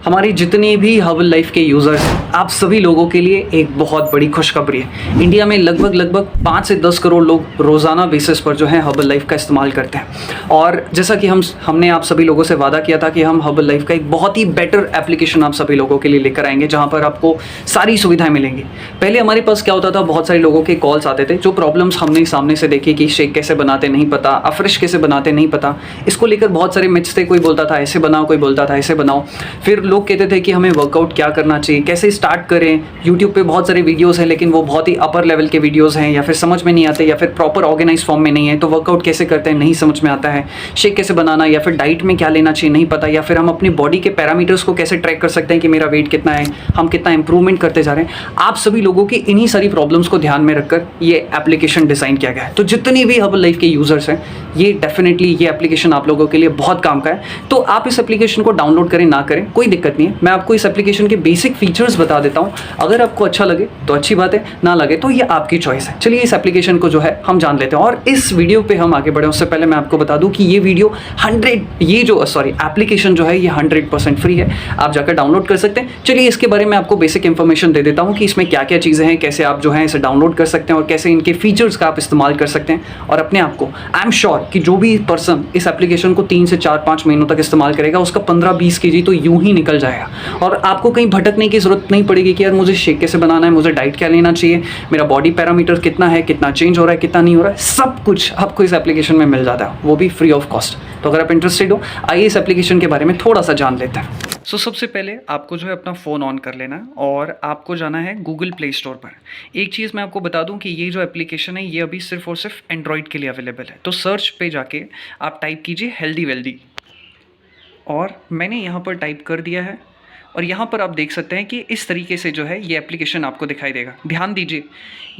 हमारी जितनी भी हर्बल लाइफ के यूज़र्स आप सभी लोगों के लिए एक बहुत बड़ी खुशखबरी है। इंडिया में लगभग 5 से 10 करोड़ लोग रोज़ाना बेसिस पर जो है हर्बल लाइफ का इस्तेमाल करते हैं। और जैसा कि हमने आप सभी लोगों से वादा किया था कि हम हर्बल लाइफ का एक बहुत ही बेटर एप्लीकेशन आप सभी लोगों के लिए लेकर आएंगे, जहाँ पर आपको सारी सुविधाएं मिलेंगी। पहले हमारे पास क्या होता था, बहुत सारे लोगों के कॉल्स आते थे, जो प्रॉब्लम्स हमने सामने से देखी कि शेक कैसे बनाते नहीं पता, अफ्रेश कैसे बनाते नहीं पता, इसको लेकर बहुत सारे मिथ्स थे। कोई बोलता था ऐसे बनाओ, कोई बोलता था ऐसे बनाओ। फिर लोग कहते थे कि हमें वर्कआउट क्या करना चाहिए, कैसे स्टार्ट करें। यूट्यूब पे बहुत सारे वीडियोस हैं, लेकिन वो बहुत ही अपर लेवल के वीडियोस हैं, या फिर समझ में नहीं आते, या फिर प्रॉपर ऑर्गेनाइज फॉर्म में नहीं है। तो वर्कआउट कैसे करते हैं नहीं समझ में आता है, शेक कैसे बनाना, या फिर डाइट में क्या लेना चाहिए नहीं पता, या फिर हम अपनी बॉडी के पैरामीटर्स को कैसे ट्रैक कर सकते हैं कि मेरा वेट कितना है, हम कितना इंप्रूवमेंट करते जा रहे हैं। आप सभी लोगों की इन्हीं सारी प्रॉब्लम्स को ध्यान में रखकर ये एप्लीकेशन डिज़ाइन किया गया है। तो जितनी भी हर्बल लाइफ के यूजर्स हैं, ये डेफिनेटली ये एप्लीकेशन आप लोगों के लिए बहुत काम का है। तो आप इस एप्लीकेशन को डाउनलोड करें ना करें कोई दिक्कत नहीं है। मैं आपको इस एप्लीकेशन के बेसिक फीचर्स बता देता हूं। अगर आपको अच्छा लगे तो अच्छी बात है, ना लगे तो ये आपकी चॉइस है। चलिए इस एप्लीकेशन को जो है हम जान लेते हैं। और इस वीडियो पे हम आगे बढ़े उससे पहले मैं आपको बता दूं कि ये वीडियो एप्लीकेशन जो है ये 100% फ्री है, आप जाकर डाउनलोड कर सकते हैं। चलिए इसके बारे में आपको बेसिक इंफॉर्मेशन दे देता हूँ कि इसमें क्या क्या चीज़ें हैं, कैसे आप जो है इसे डाउनलोड कर सकते हैं और कैसे इनके फीचर्स का आप इस्तेमाल कर सकते हैं। और अपने आप को आई एम श्योर कि जो भी पर्सन इस एप्लीकेशन को 3 से 4-5 महीनों तक इस्तेमाल करेगा, उसका 15-20 kg तो यूं ही निकल जाएगा। और आपको कहीं भटकने की जरूरत नहीं पड़ेगी कि यार मुझे शेक कैसे बनाना है, मुझे डाइट क्या लेना चाहिए, मेरा बॉडी पैरामीटर कितना है, कितना चेंज हो रहा है, कितना नहीं हो रहा है। सब कुछ आपको इस एप्लीकेशन में मिल जाता है, वो भी फ्री ऑफ कॉस्ट। तो अगर आप इंटरेस्टेड हो, आइए इस एप्लीकेशन के बारे में थोड़ा सा जान लेते हैं। सबसे पहले आपको जो है अपना फ़ोन ऑन कर लेना है और आपको जाना है गूगल प्ले स्टोर पर। एक चीज़ मैं आपको बता दूं कि ये जो एप्लीकेशन है ये अभी सिर्फ और सिर्फ एंड्रॉयड के लिए अवेलेबल है। तो सर्च पे जाके आप टाइप कीजिए हेल्दी वेल्दी, और मैंने यहाँ पर टाइप कर दिया है। और यहाँ पर आप देख सकते हैं कि इस तरीके से जो है ये एप्लीकेशन आपको दिखाई देगा। ध्यान दीजिए,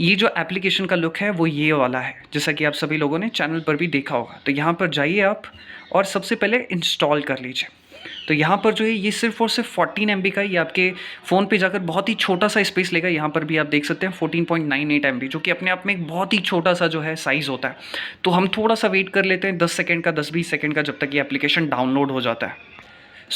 ये जो एप्लीकेशन का लुक है वो ये वाला है, जैसा कि आप सभी लोगों ने चैनल पर भी देखा होगा। तो यहाँ पर जाइए आप और सबसे पहले इंस्टॉल कर लीजिए। तो यहाँ पर जो है ये सिर्फ और सिर्फ 14 MB का, ये आपके फ़ोन पे जाकर बहुत ही छोटा सा स्पेस लेगा। यहाँ पर भी आप देख सकते हैं 14.98 MB, जो कि अपने आप में एक बहुत ही छोटा सा जो है साइज़ होता है। तो हम थोड़ा सा वेट कर लेते हैं 10 सेकंड का, 10-20 सेकंड का, जब तक ये एप्लीकेशन डाउनलोड हो जाता है।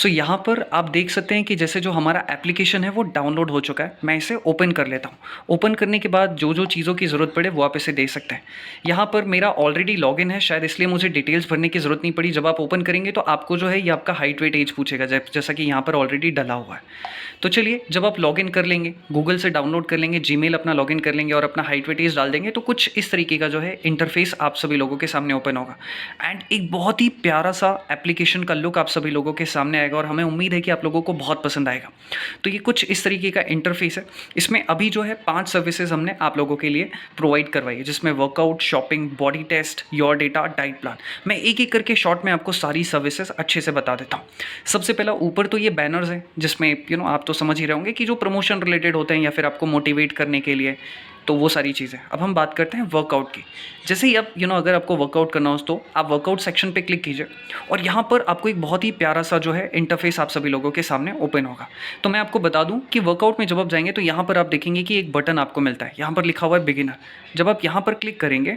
यहाँ पर आप देख सकते हैं कि जैसे जो हमारा एप्लीकेशन है वो डाउनलोड हो चुका है। मैं इसे ओपन कर लेता हूँ। ओपन करने के बाद जो जो चीज़ों की ज़रूरत पड़े वो आप इसे दे सकते हैं। यहाँ पर मेरा ऑलरेडी लॉगिन है, शायद इसलिए मुझे डिटेल्स भरने की ज़रूरत नहीं पड़ी। जब आप ओपन करेंगे तो आपको जो है ये आपका हाइट वेट एज पूछेगा, जैसा कि यहाँ पर ऑलरेडी डला हुआ है। तो चलिए, जब आप लॉगिन कर लेंगे, गूगल से डाउनलोड कर लेंगे, जीमेल अपना लॉगिन कर लेंगे और अपना हाइट वेट एज डाल देंगे, तो कुछ इस तरीके का जो है इंटरफेस आप सभी लोगों के सामने ओपन होगा। एंड एक बहुत ही प्यारा सा एप्लीकेशन का लुक आप सभी लोगों के सामने आएगा, और हमें उम्मीद है कि आप लोगों को बहुत पसंद आएगा। तो ये कुछ इस तरीके का इंटरफेस है। इसमें अभी जो है 5 सर्विसेज हमने आप लोगों के लिए प्रोवाइड करवाई है, जिसमें workout, shopping, body test, your data, diet plan. मैं एक एक करके शॉर्ट में आपको सारी सर्विसेज अच्छे से बता देता हूँ। सबसे पहला ऊपर तो ये बैनर्स हैं, जिसमें आप तो समझ ही रहे होंगे कि जो प्रमोशन रिलेटेड होते हैं या फिर आपको मोटिवेट करने के लिए, तो वो सारी चीज़ें। अब हम बात करते हैं वर्कआउट की। जैसे ही आप अगर आपको वर्कआउट करना हो तो आप वर्कआउट सेक्शन पे क्लिक कीजिए, और यहाँ पर आपको एक बहुत ही प्यारा सा जो है इंटरफेस आप सभी लोगों के सामने ओपन होगा। तो मैं आपको बता दूं कि वर्कआउट में जब आप जाएंगे तो यहाँ पर आप देखेंगे कि एक बटन आपको मिलता है, यहाँ पर लिखा हुआ है बिगिनर। जब आप यहाँ पर क्लिक करेंगे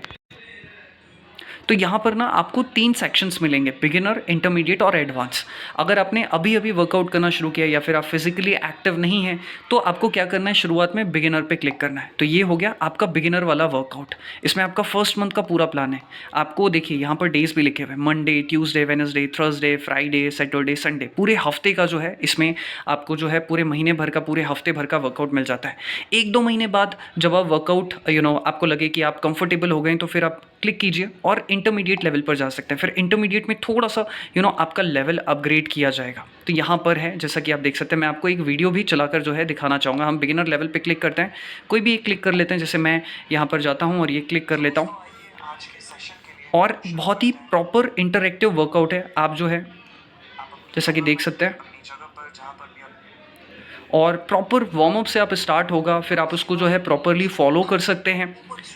तो यहाँ पर ना आपको 3 सेक्शंस मिलेंगे, बिगिनर, इंटरमीडिएट और एडवांस। अगर आपने अभी अभी वर्कआउट करना शुरू किया या फिर आप फिजिकली एक्टिव नहीं हैं, तो आपको क्या करना है, शुरुआत में बिगिनर पे क्लिक करना है। तो ये हो गया आपका बिगिनर वाला वर्कआउट। इसमें आपका फर्स्ट मंथ का पूरा प्लान है। आपको देखिए यहाँ पर डेज भी लिखे हुए हैं, Monday, Tuesday, Wednesday, Thursday, Friday, Saturday, Sunday. पूरे हफ्ते का जो है इसमें आपको जो है पूरे महीने भर का, पूरे हफ्ते भर का वर्कआउट मिल जाता है। 1-2 महीने बाद जब आप वर्कआउट आपको लगे कि आप कंफर्टेबल हो गए, तो फिर आप क्लिक कीजिए और इंटरमीडिएट लेवल पर जा सकते हैं। फिर इंटरमीडिएट में थोड़ा सा आपका लेवल अपग्रेड किया जाएगा। तो यहाँ पर है, जैसा कि आप देख सकते हैं, मैं आपको एक वीडियो भी चलाकर जो है दिखाना चाहूँगा। हम बिगिनर लेवल पे क्लिक करते हैं, कोई भी एक क्लिक कर लेते हैं। जैसे मैं यहाँ पर जाता हूँ और ये क्लिक कर लेता हूँ, और बहुत ही प्रॉपर इंटरैक्टिव वर्कआउट है। आप जो है जैसा कि देख सकते हैं, और प्रॉपर वार्म अप से आप स्टार्ट होगा, फिर आप उसको जो है प्रॉपरली फॉलो कर सकते हैं।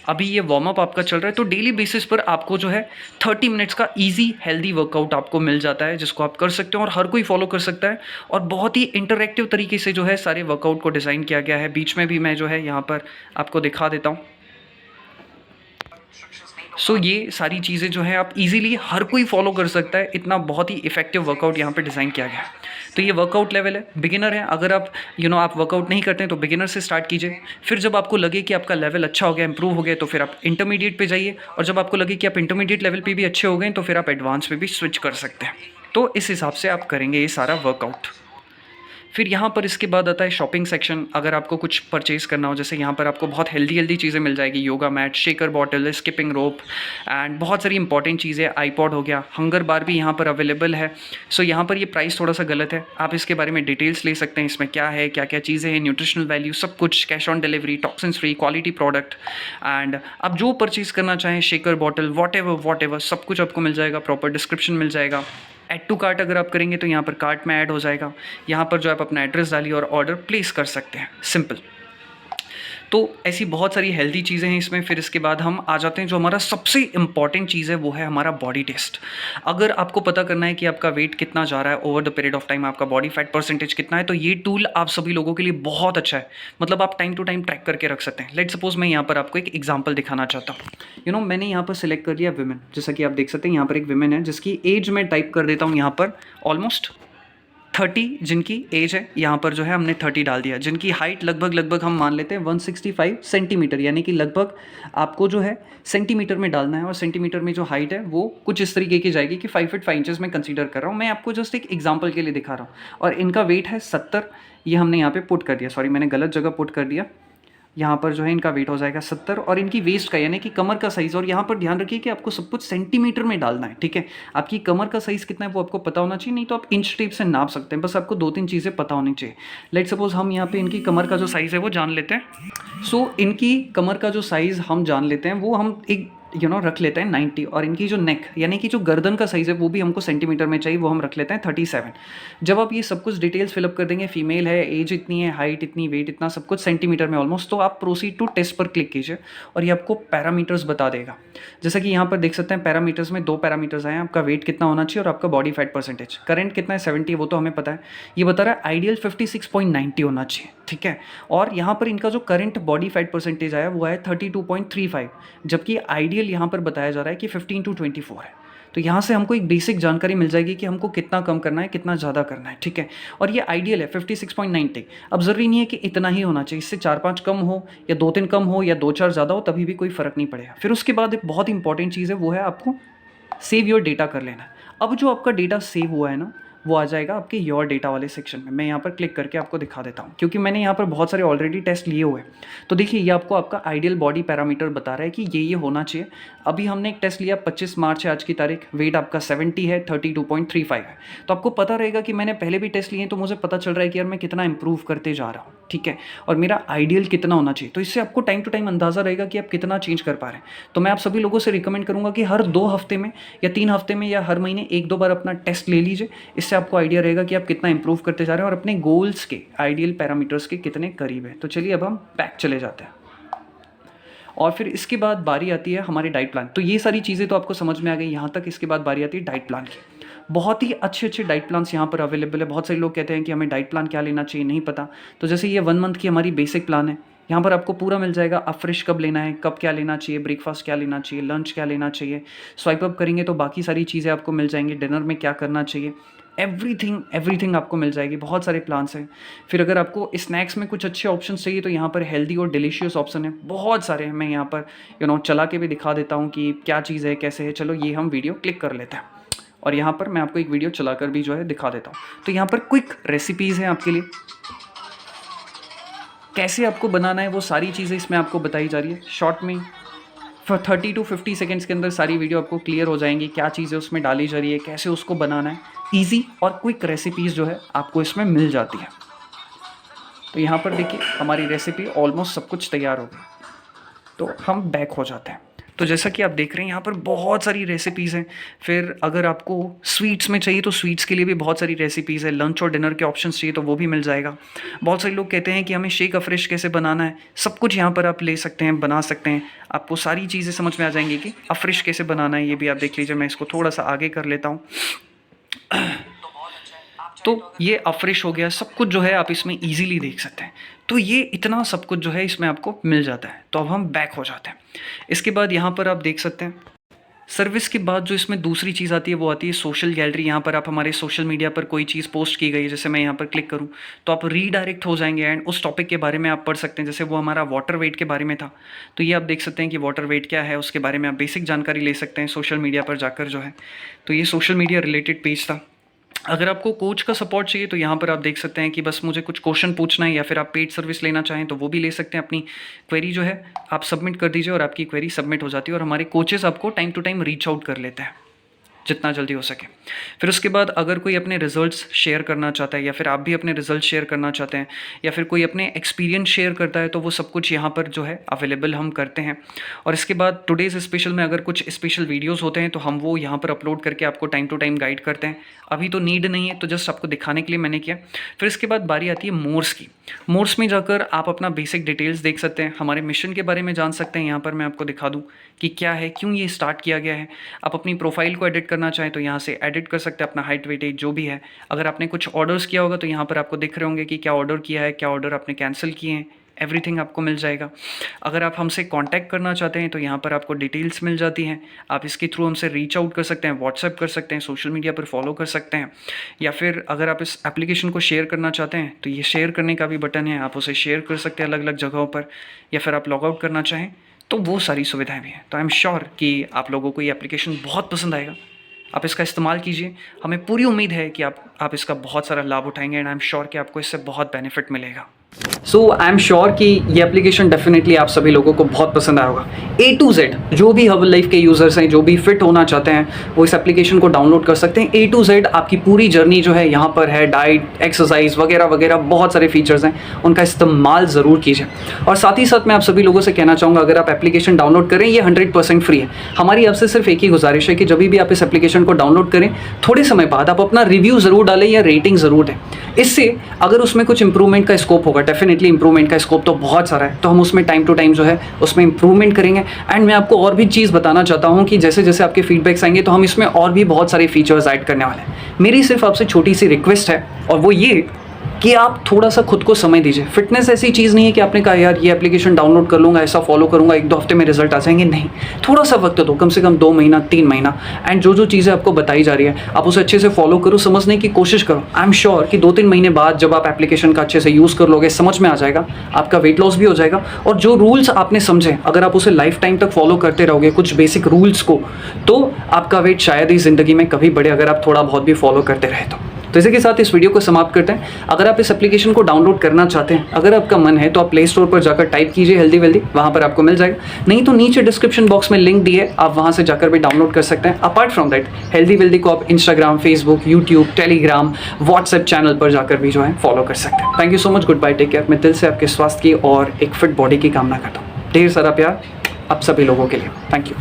अभी ये वार्म अप आपका चल रहा है, तो डेली बेसिस पर आपको जो है 30 मिनट्स का इजी हेल्दी वर्कआउट आपको मिल जाता है, जिसको आप कर सकते हो और हर कोई फॉलो कर सकता है। और बहुत ही इंटरैक्टिव तरीके से जो है सारे वर्कआउट को डिज़ाइन किया गया है। बीच में भी मैं जो है यहाँ पर आपको दिखा देता हूँ। सो ये सारी चीज़ें जो है आप इजीली हर कोई फॉलो कर सकता है, इतना बहुत ही इफेक्टिव वर्कआउट यहाँ पे डिज़ाइन किया गया है। तो ये वर्कआउट लेवल है, बिगिनर है। अगर आप आप वर्कआउट नहीं करते हैं तो बिगिनर से स्टार्ट कीजिए। फिर जब आपको लगे कि आपका लेवल अच्छा हो गया, इंप्रूव हो गया, तो फिर आप इंटरमीडिएट पे जाइए। और जब आपको लगे कि आप इंटरमीडिएट लेवल पे भी अच्छे हो गए तो फिर आप एडवांस पे भी स्विच कर सकते हैं। तो इस हिसाब से आप करेंगे ये सारा वर्कआउट। फिर यहाँ पर इसके बाद आता है शॉपिंग सेक्शन। अगर आपको कुछ परचेज़ करना हो, जैसे यहाँ पर आपको बहुत हेल्दी चीज़ें मिल जाएगी, yoga mat, shaker bottle, skipping rope and बहुत सारी इंपॉर्टेंट चीज़ें, आईपॉड हो गया, हंगर बार भी यहाँ पर अवेलेबल है। सो यहाँ पर ये प्राइस थोड़ा सा गलत है, आप इसके बारे में डिटेल्स ले सकते हैं, इसमें क्या है, क्या क्या चीज़ें हैं, न्यूट्रिशनल वैल्यू, सब कुछ, cash on delivery, toxins free, quality product and आप जो परचेज़ करना चाहें, शेकर बॉटल, वॉट एवर सब कुछ आपको मिल जाएगा, प्रॉपर डिस्क्रिप्शन मिल जाएगा। ऐड टू कार्ट अगर आप करेंगे तो यहाँ पर कार्ट में ऐड हो जाएगा। यहाँ पर जो आप अपना एड्रेस डालिए और ऑर्डर प्लेस कर सकते हैं, सिंपल। तो ऐसी बहुत सारी हेल्दी चीज़ें हैं इसमें। फिर इसके बाद हम आ जाते हैं जो हमारा सबसे इंपॉर्टेंट चीज़ है, वो है हमारा बॉडी टेस्ट। अगर आपको पता करना है कि आपका वेट कितना जा रहा है over the period of time, आपका बॉडी फैट परसेंटेज कितना है, तो ये टूल आप सभी लोगों के लिए बहुत अच्छा है। मतलब आप टाइम टू टाइम ट्रैक करके रख सकते हैं। लेट सपोज मैं यहाँ पर आपको एक एग्जाम्पल दिखाना चाहता हूँ। मैंने यहाँ पर सिलेक्ट कर लिया विमेन, जैसा कि आप देख सकते हैं यहाँ पर एक विमेन है जिसकी एज में टाइप कर देता हूँ यहाँ पर ऑलमोस्ट 30, जिनकी एज है यहाँ पर जो है हमने 30 डाल दिया। जिनकी हाइट लगभग हम मान लेते हैं 165 सेंटीमीटर, यानी कि लगभग आपको जो है सेंटीमीटर में डालना है। और सेंटीमीटर में जो हाइट है वो कुछ इस तरीके की जाएगी कि 5 फीट 5 इंचेस में कंसीडर कर रहा हूँ। मैं आपको जस्ट एक एग्जांपल के लिए दिखा रहा हूँ। और इनका वेट है 70, ये हमने यहाँ पे पुट कर दिया, सॉरी मैंने गलत जगह पुट कर दिया। यहाँ पर जो है इनका वेट हो जाएगा 70 और इनकी वेस्ट का यानी कि कमर का साइज़, और यहाँ पर ध्यान रखिए कि आपको सब कुछ सेंटीमीटर में डालना है, ठीक है। आपकी कमर का साइज़ कितना है वो आपको पता होना चाहिए, नहीं तो आप इंच टेप से नाप सकते हैं। बस आपको 2-3 चीज़ें पता होनी चाहिए। लेट सपोज हम यहाँ पे इनकी कमर का जो साइज़ है वो जान लेते हैं। सो इनकी कमर का जो साइज़ हम जान लेते हैं वो हम एक रख लेते हैं 90। और इनकी जो नेक यानी कि जो गर्दन का साइज़ है वो भी हमको सेंटीमीटर में चाहिए, वो हम रख लेते हैं 37। जब आप ये सब कुछ डिटेल्स फिलअप कर देंगे, फीमेल है, एज इतनी है, हाइट इतनी, वेट इतना, सब कुछ सेंटीमीटर में ऑलमोस्ट, तो आप प्रोसीड टू टेस्ट पर क्लिक कीजिए और ये आपको पैरामीटर्स बता देगा। जैसा कि यहाँ पर देख सकते हैं पैरामीटर्स में 2 पैरामीटर्स आए हैं, आपका वेट कितना होना चाहिए और आपका बॉडी फैट परसेंटेज। करंट कितना है 70, वो तो हमें पता है। ये बता रहा है आइडियल 56.90 होना चाहिए, ठीक है। और यहाँ पर इनका जो करंट बॉडी फैट परसेंटेज आया वो है 32.35, जबकि आइडियल यहाँ पर बताया जा रहा है कि 15 to 24 है। तो यहाँ से हमको एक बेसिक जानकारी मिल जाएगी कि हमको कितना कम करना है, कितना ज़्यादा करना है, ठीक है। और ये आइडियल है 56.90। अब ज़रूरी नहीं है कि इतना ही होना चाहिए, इससे 4-5 कम हो या 2-3 कम हो या 2-4 ज़्यादा हो, तभी भी कोई फ़र्क नहीं पड़ेगा। फिर उसके बाद एक बहुत इंपॉर्टेंट चीज़ है, वो है आपको सेव योर डेटा कर लेना है। अब जो आपका डेटा सेव हुआ है ना, वो आ जाएगा आपके योर डेटा वाले सेक्शन में। मैं यहाँ पर क्लिक करके आपको दिखा देता हूँ, क्योंकि मैंने यहाँ पर बहुत सारे ऑलरेडी टेस्ट लिए हुए हैं। तो देखिए ये आपको आपका आइडियल बॉडी पैरामीटर बता रहा है कि ये होना चाहिए। अभी हमने एक टेस्ट लिया, 25 मार्च है आज की तारीख, वेट आपका 70 है, 32.35 है। तो आपको पता रहेगा कि मैंने पहले भी टेस्ट लिए हैं, तो मुझे पता चल रहा है कि यार मैं कितना इंप्रूव करते जा रहा हूँ, ठीक है। और मेरा आइडियल कितना होना चाहिए, तो इससे आपको टाइम टू टाइम अंदाज़ा रहेगा कि आप कितना चेंज कर पा रहे हैं। तो मैं आप सभी लोगों से रिकमेंड करूँगा कि हर 2 हफ्ते में या 3 हफ्ते में या हर महीने 1-2 बार अपना टेस्ट ले लीजिए। इससे आपको आइडिया रहेगा कि आप कितना इंप्रूव करते जा रहे हैं और अपने गोल्स के, आइडियल पैरामीटर्स के कितने करीब है। तो चलिए अब हम बैक चले जाते हैं। और फिर इसके बाद बारी आती है हमारे डाइट प्लान। तो ये सारी चीज़ें तो आपको समझ में आ गई यहाँ तक। इसके बाद बारी आती है डाइट प्लान की। बहुत ही अच्छे डाइट प्लान्स यहाँ पर अवेलेबल है। बहुत सारे लोग कहते हैं कि हमें डाइट प्लान क्या लेना चाहिए, नहीं पता। तो जैसे ये 1 मंथ की हमारी बेसिक प्लान है, यहाँ पर आपको पूरा मिल जाएगा। आप फ्रेश कब लेना है, कब क्या लेना चाहिए, ब्रेकफास्ट क्या लेना चाहिए, लंच क्या लेना चाहिए। स्वाइप अप करेंगे तो बाकी सारी चीज़ें आपको मिल जाएंगी। डिनर में क्या करना चाहिए, एवरीथिंग आपको मिल जाएगी। बहुत सारे प्लान्स हैं। फिर अगर आपको स्नैक्स में कुछ अच्छे ऑप्शन चाहिए तो यहाँ पर हेल्दी और डिलीशियस ऑप्शन है, बहुत सारे हैं। मैं यहाँ पर चला के भी दिखा देता हूँ कि क्या चीज़ है, कैसे है। चलो ये हम वीडियो क्लिक कर लेते हैं और यहाँ पर मैं आपको एक वीडियो चलाकर भी जो है दिखा देता हूँ। तो यहाँ पर क्विक रेसिपीज़ हैं आपके लिए, कैसे आपको बनाना है वो सारी चीज़ें इसमें आपको बताई जा रही है। शॉर्ट में 30 to 50 सेकेंड्स के अंदर सारी वीडियो आपको क्लियर हो जाएंगी, क्या चीज़ें उसमें डाली जा रही है, कैसे उसको बनाना है। ईजी और क्विक रेसिपीज़ जो है आपको इसमें मिल जाती है। तो यहाँ पर देखिए हमारी रेसिपी ऑलमोस्ट सब कुछ तैयार हो गई। तो हम बैक हो जाते हैं। तो जैसा कि आप देख रहे हैं यहाँ पर बहुत सारी रेसिपीज़ हैं। फिर अगर आपको स्वीट्स में चाहिए तो स्वीट्स के लिए भी बहुत सारी रेसिपीज़ है। लंच और डिनर के ऑप्शंस चाहिए तो वो भी मिल जाएगा। बहुत सारे लोग कहते हैं कि हमें शेक अफ्रेश कैसे बनाना है, सब कुछ यहाँ पर आप ले सकते हैं, बना सकते हैं। आपको सारी चीज़ें समझ में आ जाएंगी कि अफ्रेश कैसे बनाना है, ये भी आप देख लीजिए। मैं इसको थोड़ा सा आगे कर लेता हूँ। तो ये अफ्रेश हो गया, सब कुछ जो है आप इसमें ईजिली देख सकते हैं। तो ये इतना सब कुछ जो है इसमें आपको मिल जाता है। तो अब हम बैक हो जाते हैं। इसके बाद यहाँ पर आप देख सकते हैं सर्विस के बाद जो इसमें दूसरी चीज़ आती है वो आती है सोशल गैलरी। यहाँ पर आप हमारे सोशल मीडिया पर कोई चीज़ पोस्ट की गई है, जैसे मैं यहाँ पर क्लिक करूँ तो आप रीडायरेक्ट हो जाएंगे एंड उस टॉपिक के बारे में आप पढ़ सकते हैं। जैसे वो हमारा वाटर वेट के बारे में था, तो ये आप देख सकते हैं कि वाटर वेट क्या है, उसके बारे में आप बेसिक जानकारी ले सकते हैं सोशल मीडिया पर जाकर जो है। तो ये सोशल मीडिया रिलेटेड पेज था। अगर आपको कोच का सपोर्ट चाहिए तो यहाँ पर आप देख सकते हैं कि बस मुझे कुछ क्वेश्चन पूछना है, या फिर आप पेड सर्विस लेना चाहें तो वो भी ले सकते हैं। अपनी क्वेरी जो है आप सबमिट कर दीजिए और आपकी क्वेरी सबमिट हो जाती है और हमारे कोचेस आपको time to time reach out कर लेते हैं जितना जल्दी हो सके। फिर उसके बाद अगर कोई अपने रिजल्ट्स शेयर करना चाहता है, या फिर आप भी अपने रिजल्ट शेयर करना चाहते हैं, या फिर कोई अपने एक्सपीरियंस शेयर करता है, तो वो सब कुछ यहाँ पर जो है अवेलेबल हम करते हैं। और इसके बाद टुडेज़ स्पेशल में अगर कुछ स्पेशल वीडियोस होते हैं तो हम वो यहाँ पर अपलोड करके आपको टाइम टू टाइम गाइड करते हैं। अभी तो नीड नहीं है, तो जस्ट आपको दिखाने के लिए मैंने किया। फिर इसके बाद बारी आती है मोर्स की। मोर्स में जाकर आप अपना बेसिक डिटेल्स देख सकते हैं, हमारे मिशन के बारे में जान सकते हैं। यहाँ पर मैं आपको दिखा दूँ कि क्या है, क्यों ये स्टार्ट किया गया है। आप अपनी प्रोफाइल को एडिट करना चाहें तो यहाँ से एडिट कर सकते हैं, अपना हाइट वेट एज जो भी है। अगर आपने कुछ ऑर्डर्स किया होगा तो यहाँ पर आपको दिख रहे होंगे कि क्या ऑर्डर किया है, क्या ऑर्डर आपने कैंसिल किए हैं, एवरीथिंग आपको मिल जाएगा। अगर आप हमसे कांटेक्ट करना चाहते हैं तो यहाँ पर आपको डिटेल्स मिल जाती हैं। आप इसके थ्रू हमसे रीच आउट कर सकते हैं, व्हाट्सएप कर सकते हैं, सोशल मीडिया पर फॉलो कर सकते हैं, या फिर अगर आप इस एप्लीकेशन को शेयर करना चाहते हैं तो ये शेयर करने का भी बटन है, आप उसे शेयर कर सकते हैं अलग अलग जगहों पर। या फिर आप लॉग आउट करना चाहें तो वो सारी सुविधाएं भी हैं। तो आई एम श्योर कि आप लोगों को ये एप्लीकेशन बहुत पसंद आएगा। आप इसका इस्तेमाल कीजिए, हमें पूरी उम्मीद है कि आप इसका बहुत सारा लाभ उठाएंगे एंड आई एम श्योर कि आपको इससे बहुत बेनिफिट मिलेगा। सो आई एम श्योर कि ये एप्लीकेशन डेफिनेटली आप सभी लोगों को बहुत पसंद आया होगा। A to Z जो भी हर्बल लाइफ के यूज़र्स हैं, जो भी फिट होना चाहते हैं, वो इस एप्लीकेशन को डाउनलोड कर सकते हैं। A to Z आपकी पूरी जर्नी जो है यहाँ पर है, डाइट, एक्सरसाइज वगैरह वगैरह बहुत सारे फीचर्स हैं, उनका इस्तेमाल ज़रूर कीजिए। और साथ ही साथ मैं आप सभी लोगों से कहना चाहूँगा, अगर आप एप्लीकेशन डाउनलोड करें, ये 100% फ्री है। हमारी आपसे सिर्फ एक ही गुजारिश है कि जब भी आप इस एप्लीकेशन को डाउनलोड करें, थोड़े समय बाद आप अपना रिव्यू ज़रूर डालें या रेटिंग ज़रूर दें। इससे अगर उसमें कुछ इंप्रूवमेंट का स्कोप होगा, डेफिनेटली इंप्रूवमेंट का स्कोप तो बहुत सारा है, तो हम उसमें टाइम टू टाइम जो है उसमें इंप्रूवमेंट करेंगे। एंड मैं आपको और भी चीज़ बताना चाहता हूँ कि जैसे जैसे आपके फीडबैक्स आएंगे तो हम इसमें और भी बहुत सारे फीचर्स ऐड करने वाले हैं। मेरी सिर्फ आपसे छोटी सी रिक्वेस्ट है, और वो ये कि आप थोड़ा सा खुद को समय दीजिए। फिटनेस ऐसी चीज़ नहीं है कि आपने कहा यार ये एप्लीकेशन डाउनलोड कर लूँगा, ऐसा फॉलो करूँगा, 1-2 हफ्ते में रिजल्ट आ जाएंगे। नहीं, थोड़ा सा वक्त दो, कम से कम 2 महीना 3 महीना। एंड जो जो चीज़ें आपको बताई जा रही है आप उसे अच्छे से फॉलो करो, समझने की कोशिश करो। आई एम श्योर कि 2-3 महीने बाद जब आप एप्लीकेशन का अच्छे से यूज़ कर लोगे, समझ में आ जाएगा, आपका वेट लॉस भी हो जाएगा। और जो रूल्स आपने समझे, अगर आप उसे लाइफ टाइम तक फॉलो करते रहोगे कुछ बेसिक रूल्स को, तो आपका वेट शायद ही ज़िंदगी में कभी बढ़े, अगर आप थोड़ा बहुत भी फॉलो करते रहे तो इसी के साथ इस वीडियो को समाप्त करते हैं। अगर आप इस एप्लीकेशन को डाउनलोड करना चाहते हैं, अगर आपका मन है, तो आप प्ले स्टोर पर जाकर टाइप कीजिए हेल्दी वेल्दी, वहाँ पर आपको मिल जाएगा। नहीं तो नीचे डिस्क्रिप्शन बॉक्स में लिंक दी है, आप वहाँ से जाकर भी डाउनलोड कर सकते हैं। Apart from that, Healthy Wealthy को आप Instagram, Facebook, YouTube, Telegram, WhatsApp channel पर जाकर भी जो है फॉलो कर सकते हैं। Thank you so much, good bye, take care. मैं दिल से आपके स्वास्थ्य की और एक फिट बॉडी की कामना करता हूँ। ढेर सारा प्यार आप सभी लोगों के लिए। Thank you.